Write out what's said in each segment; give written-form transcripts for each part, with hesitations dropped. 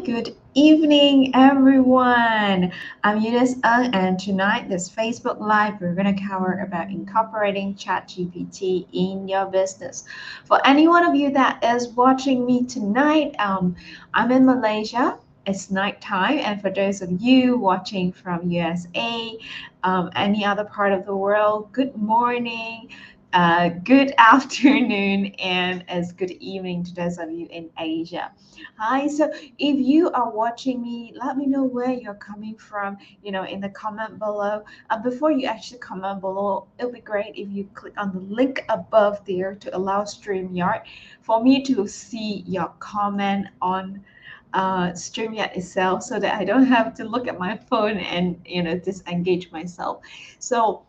Good evening, everyone. I'm Eunice Ng, and tonight, this Facebook Live, we're going to cover about incorporating ChatGPT in your business. For any one of you that is watching me tonight, I'm in Malaysia. It's nighttime, and for those of you watching from USA, any other part of the world, good morning. Good afternoon and as good evening to those of you in Asia. Hi, so if you are watching me, let me know where you're coming from, in the comment below. Before you actually comment below, it'll be great if you click on the link above there to allow StreamYard for me to see your comment on StreamYard itself so that I don't have to look at my phone and, disengage myself. So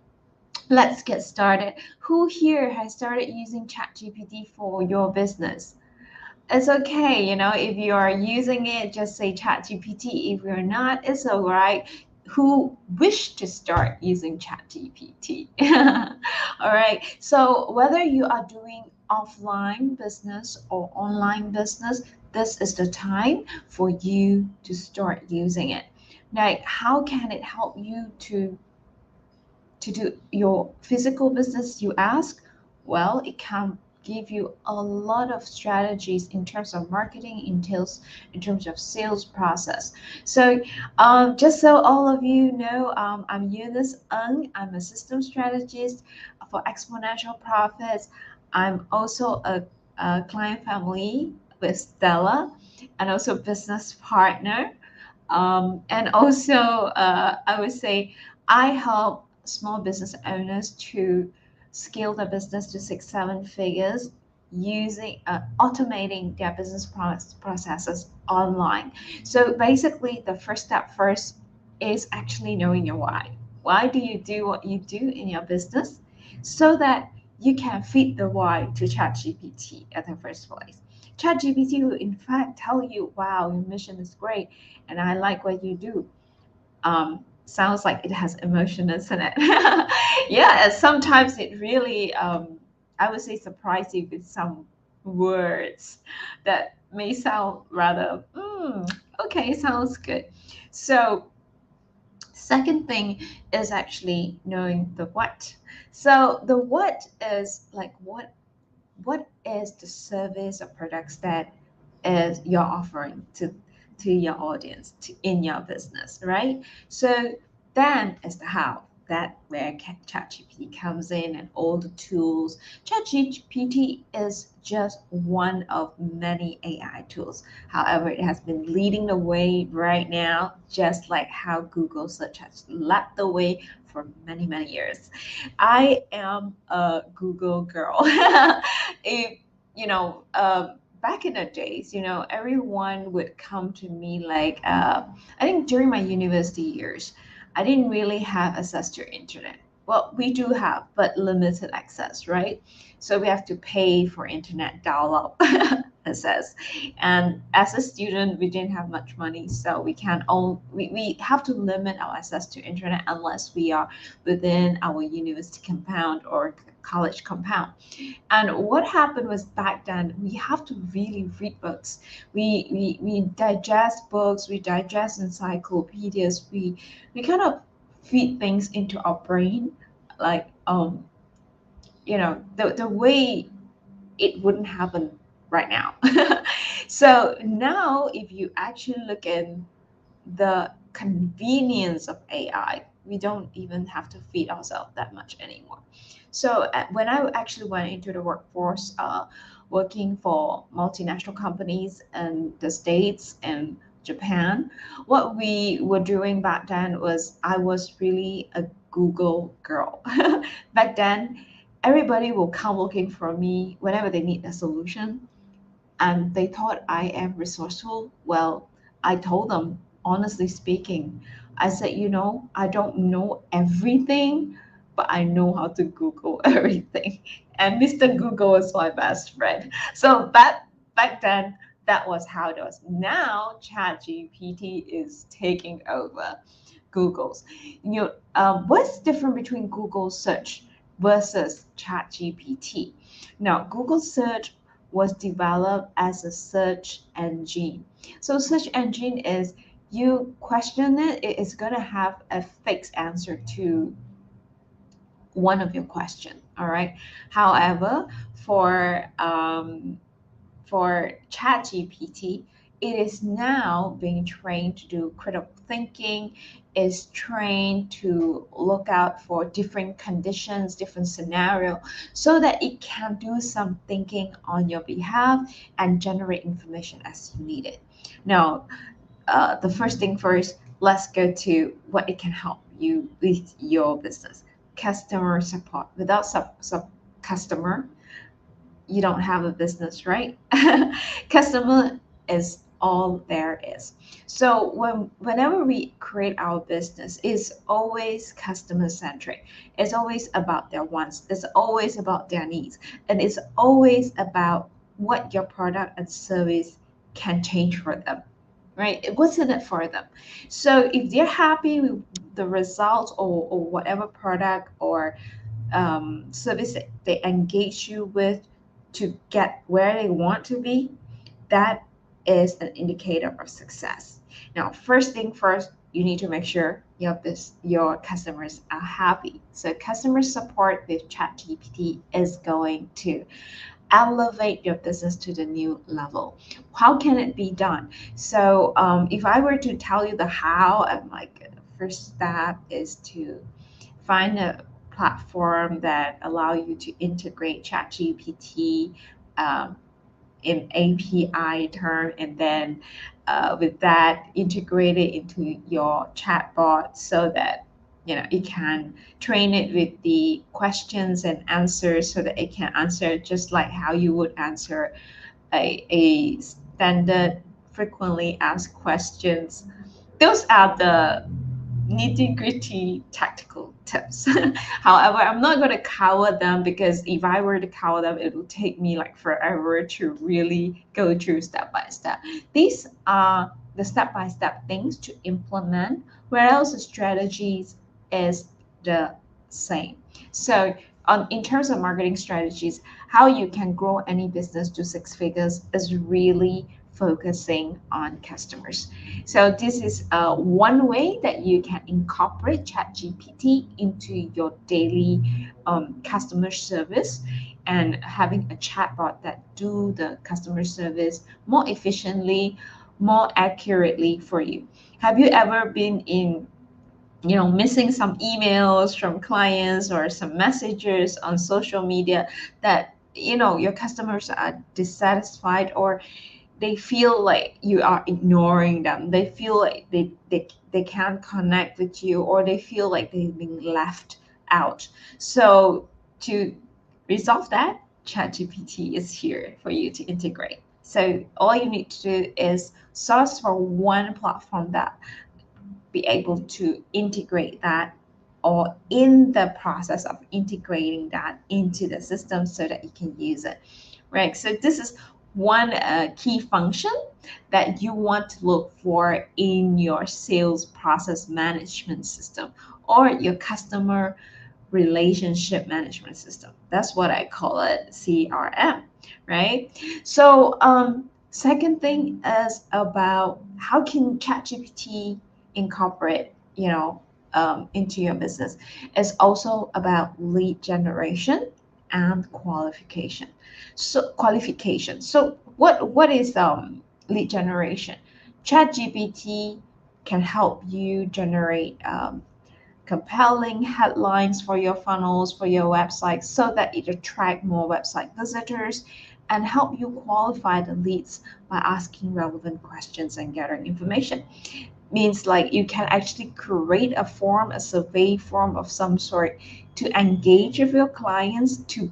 let's get started. Who here has started using ChatGPT for your business? It's okay, if you are using it, just say ChatGPT. If you're not, it's all right. Who wish to start using ChatGPT? All right. So whether you are doing offline business or online business, this is the time for you to start using it. Like, how can it help you to do your physical business, you ask? Well, it can give you a lot of strategies in terms of marketing, in terms of sales process. So just so all of you know, I'm Eunice Ng. I'm a system strategist for exponential profits. I'm also a client family with Stella and also business partner. And also, I would say I help small business owners to scale their business to 6, 7 figures using automating their business processes online. So basically, the first step first is actually knowing your why. Why do you do what you do in your business? So that you can feed the why to ChatGPT at the first place. ChatGPT will in fact tell you, wow, your mission is great and I like what you do. Sounds like it has emotions in it. Yeah, sometimes it really, I would say, surprise you with some words that may sound rather, okay, sounds good. So, second thing is actually knowing the what. So the what is like what is the service or products that is you're offering to your audience in your business, right? So then is the how. That where ChatGPT comes in and all the tools. ChatGPT is just one of many AI tools. However, it has been leading the way right now, just like how Google search has led the way for many, many years. I am a Google girl. If back in the days, everyone would come to me like, I think during my university years, I didn't really have access to internet. Well, we do have, but limited access, right? So we have to pay for internet dial-up access. And as a student, we didn't have much money, so we have to limit our access to internet unless we are within our university compound or college compound. And what happened was back then we have to really read books. We digest books, we digest encyclopedias, we kind of feed things into our brain, like the way it wouldn't happen right now. So now if you actually look at the convenience of AI, we don't even have to feed ourselves that much anymore. So when I actually went into the workforce, working for multinational companies in the States and Japan, what we were doing back then was I was really a Google girl. Back then, everybody will come looking for me whenever they need a solution, and they thought I am resourceful. Well, I told them, honestly speaking, I said, I don't know everything, but I know how to Google everything. And Mr. Google is my best friend. So back then, that was how it was. Now, ChatGPT is taking over Google's. What's different between Google search versus ChatGPT? Now, Google search was developed as a search engine. So search engine is you question it, it is going to have a fixed answer to one of your question. All right. However, for ChatGPT, it is now being trained to do critical thinking, is trained to look out for different conditions, different scenario, so that it can do some thinking on your behalf and generate information as you need it. Now, the first thing first, let's go to what it can help you with your business. Customer support. Without sub customer, you don't have a business, right? Customer is all there is. So whenever we create our business, it's always customer centric. It's always about their wants. It's always about their needs, and it's always about what your product and service can change for them, right? What's in it for them? So if they're happy with the results, or whatever product or service that they engage you with to get where they want to be, that is an indicator of success. Now, first thing first, you need to make sure your customers are happy. So customer support with ChatGPT is going to elevate your business to the new level. How can it be done? So if I were to tell you the how, I'm like, the first step is to find a platform that allow you to integrate ChatGPT um, in API term, and then with that integrate it into your chatbot so that it can train it with the questions and answers so that it can answer just like how you would answer a standard frequently asked questions. Those are the nitty gritty tactical tips. However, I'm not going to cover them because if I were to cover them, it would take me like forever to really go through step by step. These are the step by step things to implement, whereas the strategies is the same. So, in terms of marketing strategies, how you can grow any business to six figures is really focusing on customers. So this is one way that you can incorporate ChatGPT into your daily customer service, and having a chatbot that do the customer service more efficiently, more accurately for you. Have you ever been in missing some emails from clients or some messages on social media that your customers are dissatisfied, or they feel like you are ignoring them, they feel like they can't connect with you, or they feel like they've been left out? So to resolve that, ChatGPT is here for you to integrate. So all you need to do is source for one platform that be able to integrate that, or in the process of integrating that into the system so that you can use it, right? So this is one key function that you want to look for in your sales process management system, or your customer relationship management system. That's what I call it, CRM, right? So second thing is about how can ChatGPT incorporate into your business. Is also about lead generation and qualification. So what is lead generation? ChatGPT can help you generate compelling headlines for your funnels, for your website, so that it attract more website visitors, and help you qualify the leads by asking relevant questions and gathering information. Means like you can actually create a form, a survey form of some sort, to engage with your clients, to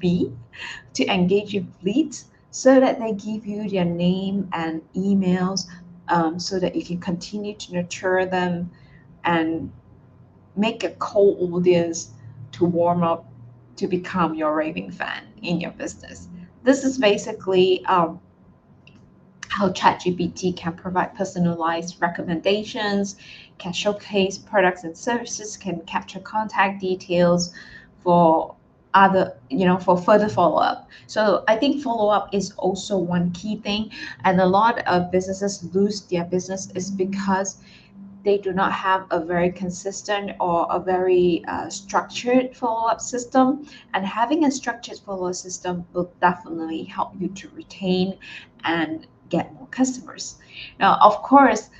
engage with leads, so that they give you their name and emails, so that you can continue to nurture them and make a cold audience to warm up to become your raving fan in your business. This is basically how ChatGPT can provide personalized recommendations, can showcase products and services, can capture contact details for other, for further follow up. So I think follow up is also one key thing, and a lot of businesses lose their business is because they do not have a very consistent or a very structured follow-up system. And having a structured follow-up system will definitely help you to retain and get more customers. Now, of course,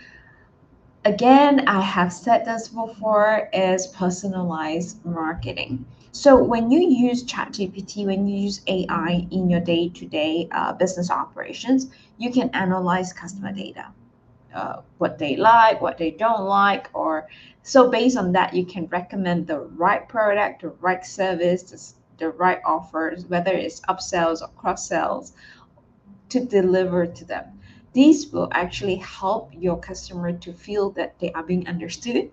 again, I have said this before, is personalized marketing. So when you use ChatGPT, when you use AI in your day-to-day business operations, you can analyze customer data, what they like, what they don't like, or so based on that, you can recommend the right product, the right service, the right offers, whether it's upsells or cross sells, to deliver to them. These will actually help your customer to feel that they are being understood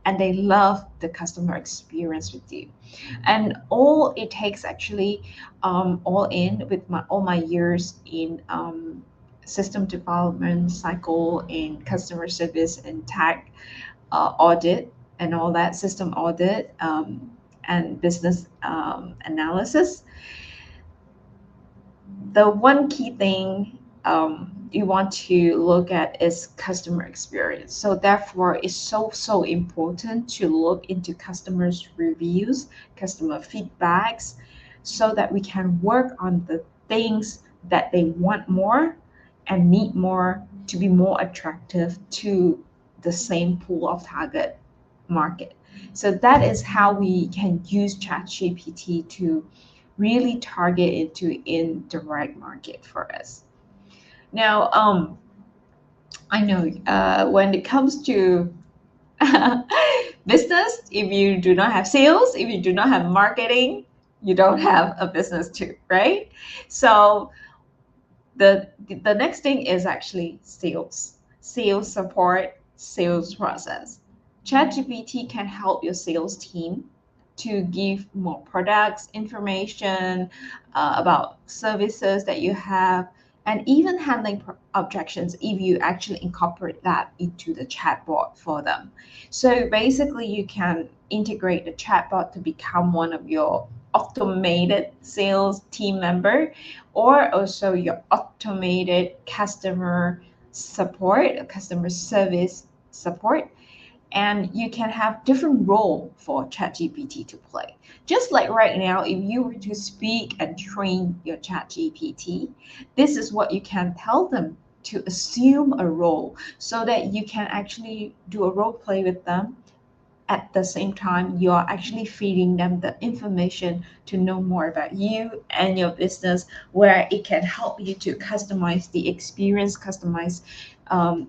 and they love the customer experience with you. And all it takes actually, all in with all my years in system development cycle in customer service and tech audit and all that system audit, and business analysis, the one key thing you want to look at is customer experience. So therefore, it's so important to look into customers' reviews, customer feedbacks, so that we can work on the things that they want more and need more to be more attractive to the same pool of target market. So that is how we can use ChatGPT to really target into in the right market for us. Now, I know when it comes to business, if you do not have sales, if you do not have marketing, you don't have a business too, right? So the next thing is actually sales support, sales process. ChatGPT can help your sales team to give more products, information about services that you have, and even handling objections if you actually incorporate that into the chatbot for them. So basically, you can integrate the chatbot to become one of your automated sales team member, or also your automated customer service support. And you can have different role for ChatGPT to play. Just like right now, if you were to speak and train your ChatGPT, this is what you can tell them, to assume a role so that you can actually do a role play with them. At the same time, you are actually feeding them the information to know more about you and your business, where it can help you to customize the experience, customize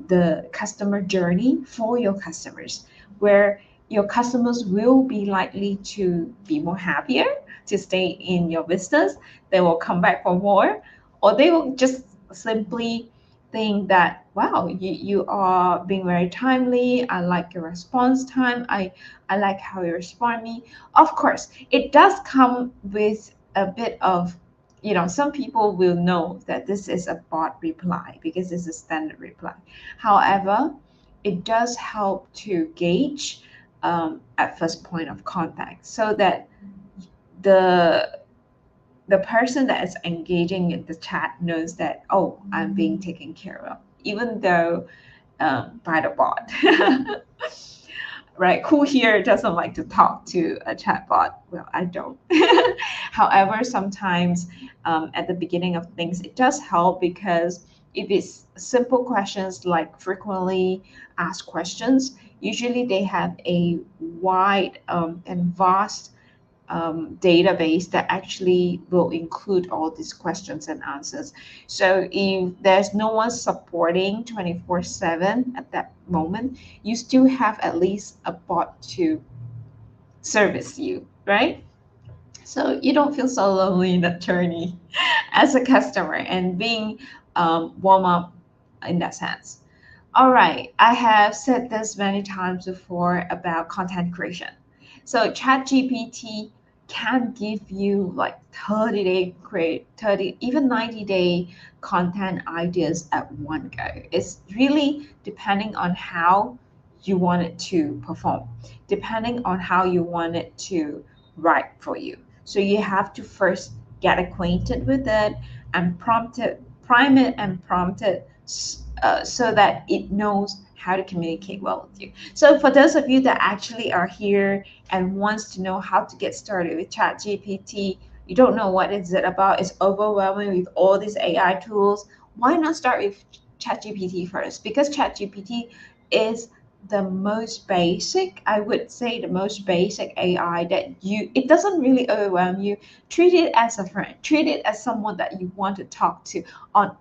the customer journey for your customers, where your customers will be likely to be more happier to stay in your business. They will come back for more, or they will just simply think that, wow, you are being very timely. I like your response time. I like how you respond me. Of course, it does come with a bit of, some people will know that this is a bot reply because it's a standard reply. However, it does help to gauge at first point of contact, so that the the person that is engaging in the chat knows that, oh, I'm being taken care of, even though by the bot. Right? Who here doesn't like to talk to a chatbot? Well, I don't. However, sometimes at the beginning of things, it does help, because if it's simple questions like frequently asked questions, usually they have a wide and vast database that actually will include all these questions and answers. So if there's no one supporting 24/7 at that moment, you still have at least a bot to service you, right? So you don't feel so lonely in that journey as a customer, and being warm up in that sense. All right, I have said this many times before about content creation. So ChatGPT can give you like 30-day create 30, even 90-day content ideas at one go. It's really depending on how you want it to perform, depending on how you want it to write for you. So you have to first get acquainted with it and prime it and prompt it so that it knows how to communicate well with you. So for those of you that actually are here and wants to know how to get started with ChatGPT, you don't know what is it about, it's overwhelming with all these AI tools, why not start with ChatGPT first? Because ChatGPT is the most basic, I would say the most basic AI that it doesn't really overwhelm you. Treat it as a friend, treat it as someone that you want to talk to on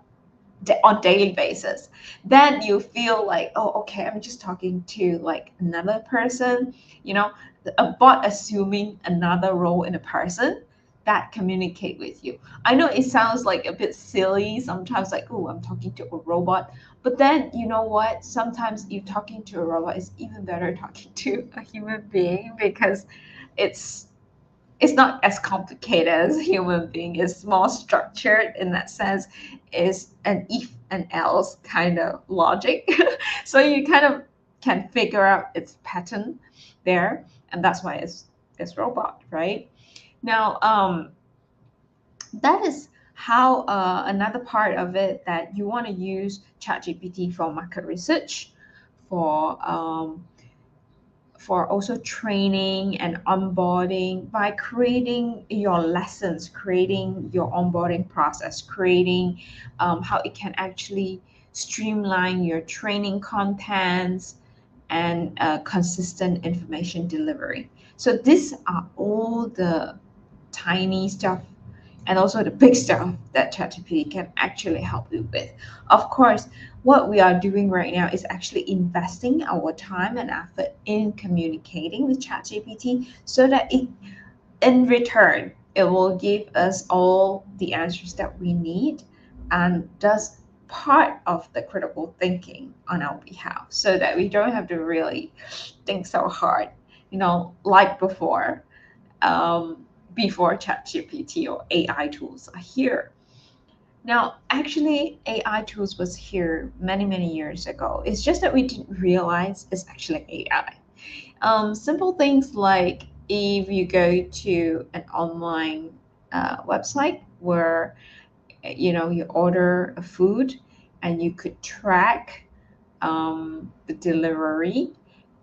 daily basis. Then you feel like, oh, okay, I'm just talking to like another person, you know, a bot assuming another role in a person that communicate with you. I know it sounds like a bit silly sometimes, like, oh, I'm talking to a robot. But then you know what? Sometimes if talking to a robot is even better talking to a human being, because it's it's not as complicated as a human being. It's more structured in that sense. Is an if and else kind of logic. So you kind of can figure out its pattern there, and that's why it's robot, right? Now, that is how another part of it that you want to use ChatGPT for market research, for also training and onboarding by creating your lessons, creating your onboarding process, creating how it can actually streamline your training contents and consistent information delivery. So these are all the tiny stuff and also the big stuff that ChatGPT can actually help you with. Of course, what we are doing right now is actually investing our time and effort in communicating with ChatGPT so that in return, it will give us all the answers that we need and does part of the critical thinking on our behalf so that we don't have to really think so hard, like before ChatGPT or AI tools are here. Now, actually, AI tools was here many, many years ago. It's just that we didn't realize it's actually AI. Simple things like if you go to an online website where you order a food and you could track the delivery,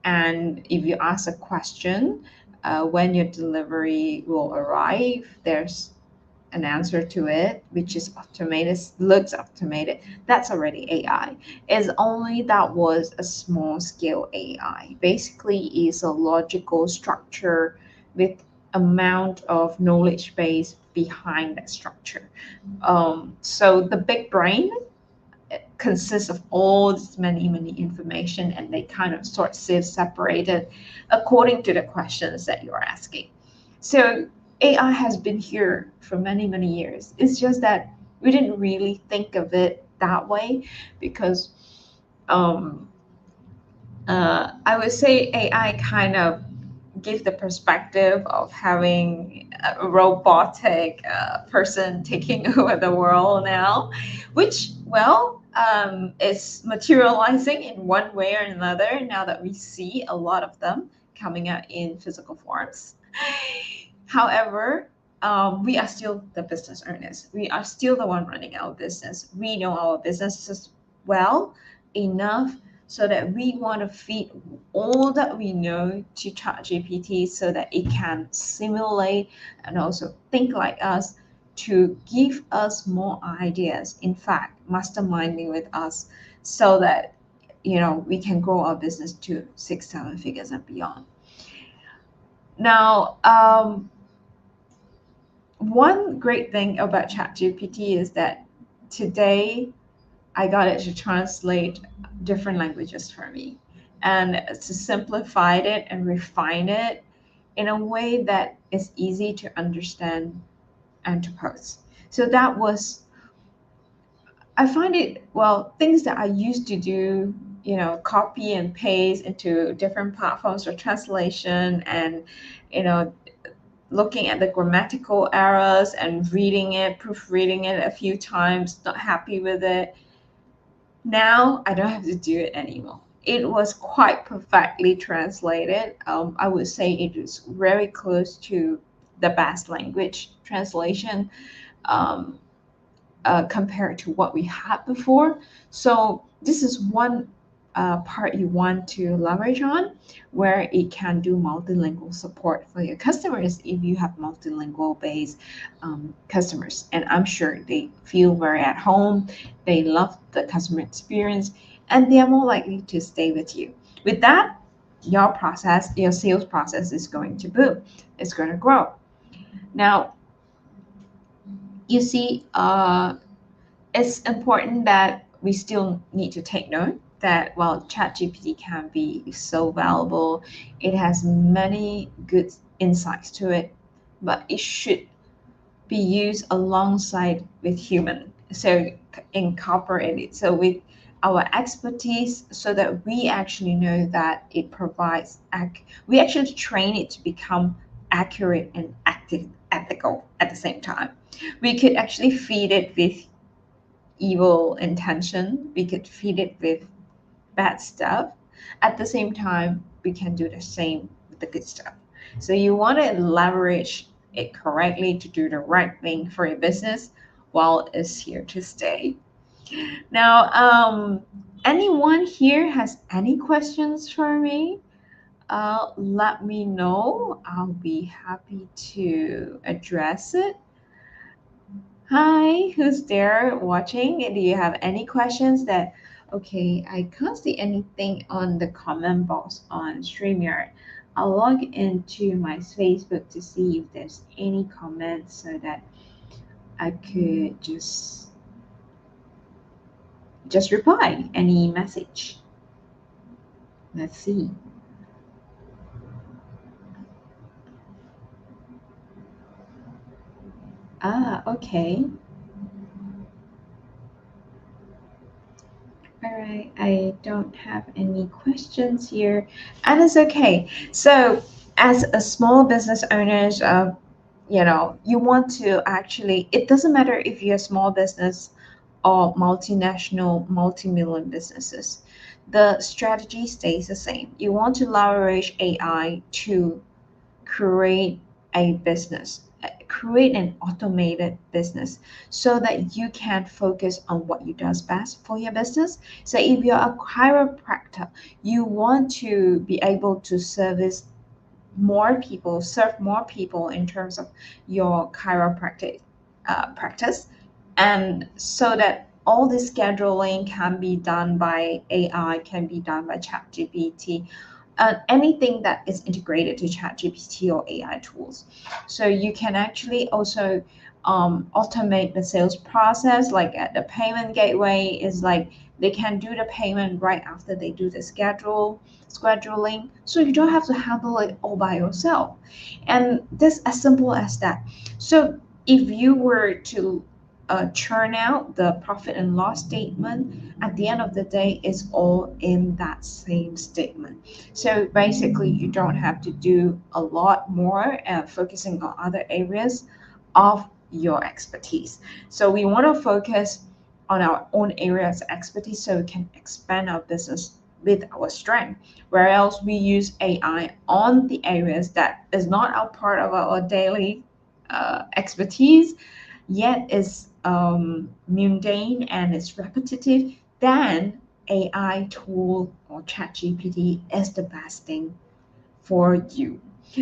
and if you ask a question when your delivery will arrive, there's an answer to it, which is automated, looks automated. That's already AI. It's only that was a small scale AI. Basically, is a logical structure with amount of knowledge base behind that structure. So the big brain consists of all this many many information, and they kind of sort sieve separated according to the questions that you're asking. So AI has been here for many many years. It's just that we didn't really think of it that way because um, I would say AI kind of give the perspective of having a robotic person taking over the world now, which, well, is materializing in one way or another now that we see a lot of them coming out in physical forms. However, we are still the business owners. We are still the one running our business. We know our businesses well enough so that we want to feed all that we know to ChatGPT so that it can simulate and also think like us to give us more ideas. In fact, masterminding with us so that we can grow our business to 6, 7 figures and beyond. Now, one great thing about ChatGPT is that today I got it to translate different languages for me and to simplify it and refine it in a way that is easy to understand and to post. So that was, I find it, well, things that I used to do, copy and paste into different platforms for translation and, you know, looking at the grammatical errors and reading it, proofreading it a few times, not happy with it. Now I don't have to do it anymore. It was quite perfectly translated. I would say it is very close to the best language translation um, compared to what we had before. So this is one part you want to leverage on, where it can do multilingual support for your customers if you have multilingual based customers. And I'm sure they feel very at home, they love the customer experience, and they are more likely to stay with you. With that, your sales process is going to boom. It's going to grow. Now, you see, it's important that we still need to take note that while ChatGPT can be so valuable, it has many good insights to it, but it should be used alongside with human. So incorporate it. So with our expertise, so that we actually know that it provides, we actually train it to become accurate and active, ethical at the same time. We could actually feed it with evil intention, we could feed it with bad stuff. At the same time, we can do the same with the good stuff. So you want to leverage it correctly to do the right thing for your business while it's here to stay. Now, anyone here has any questions for me? Let me know. I'll be happy to address it. Hi, who's there watching? Do you have any questions that, okay, I can't see anything on the comment box on StreamYard. I'll log into my Facebook to see if there's any comments so that I could just reply any message. Let's see. Okay. All right, I don't have any questions here, and it's okay. So, as a small business owners, you want to actually. It doesn't matter if you're a small business or multinational, multi-million businesses. The strategy stays the same. You want to leverage AI to create a business, create an automated business so that you can focus on what you does best for your business. So if you're a chiropractor, you want to be able to serve more people in terms of your chiropractic practice, and so that all the scheduling can be done by AI, can be done by ChatGPT, anything that is integrated to ChatGPT or AI tools. So you can actually also automate the sales process, like at the payment gateway is like they can do the payment right after they do the scheduling. So you don't have to handle it all by yourself. And this as simple as that. So if you were to churn out the profit and loss statement, at the end of the day, it's all in that same statement. So basically, you don't have to do a lot more focusing on other areas of your expertise. So we want to focus on our own areas of expertise so we can expand our business with our strength. Whereas we use AI on the areas that is not a part of our daily expertise, yet is mundane and it's repetitive, then AI tool or ChatGPT is the best thing for you.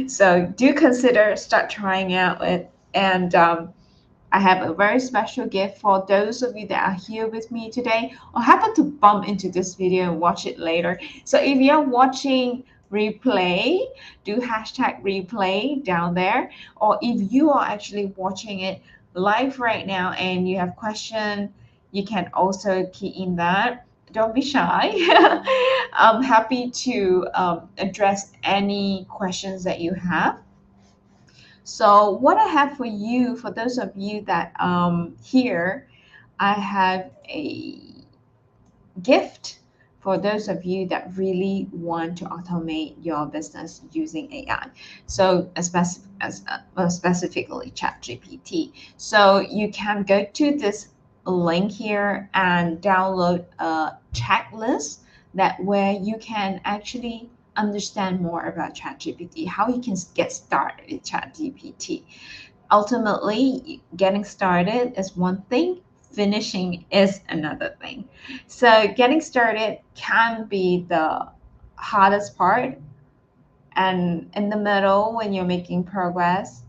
So do consider start trying out it. And I have a very special gift for those of you that are here with me today or happen to bump into this video and watch it later. So if you're watching replay, do hashtag replay down there. Or if you are actually watching it live right now and you have question, you can also key in that. Don't be shy. I'm happy to address any questions that you have. So what I have for you, for those of you that here, I have a gift for those of you that really want to automate your business using AI. So specifically ChatGPT. So you can go to this link here and download a checklist that where you can actually understand more about ChatGPT, how you can get started with ChatGPT. Ultimately, getting started is one thing, finishing is another thing. So, getting started can be the hardest part, and in the middle, when you're making progress,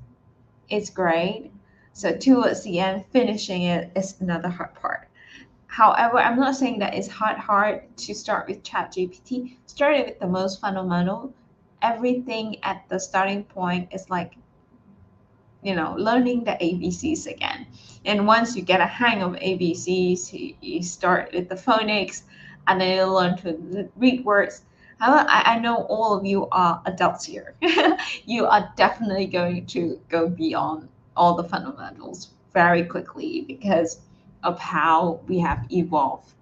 it's great. So, towards the end, finishing it is another hard part. However, I'm not saying that it's hard to start with ChatGPT. Start with the most fundamental. Everything at the starting point is like, learning the ABCs again. And once you get a hang of ABCs, you start with the phonics, and then you learn to read words. However, I know all of you are adults here. You are definitely going to go beyond all the fundamentals very quickly because of how we have evolved.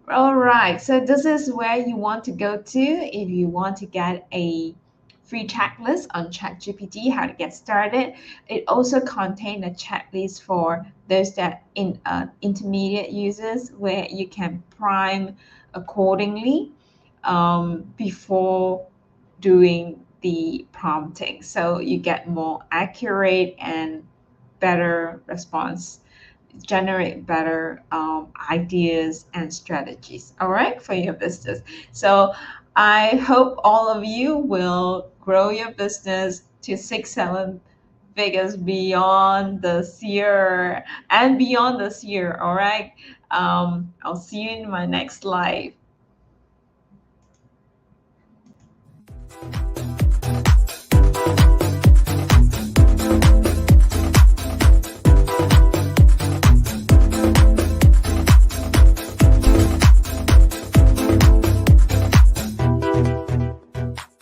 All right, so this is where you want to go to if you want to get a free checklist on ChatGPT, how to get started. It also contains a checklist for those that intermediate users where you can prime accordingly before doing the prompting. So you get more accurate and better response, generate better ideas and strategies, all right, for your business. So I hope all of you will grow your business to 6 7 figures beyond this year and beyond this year, all right. I'll see you in my next live.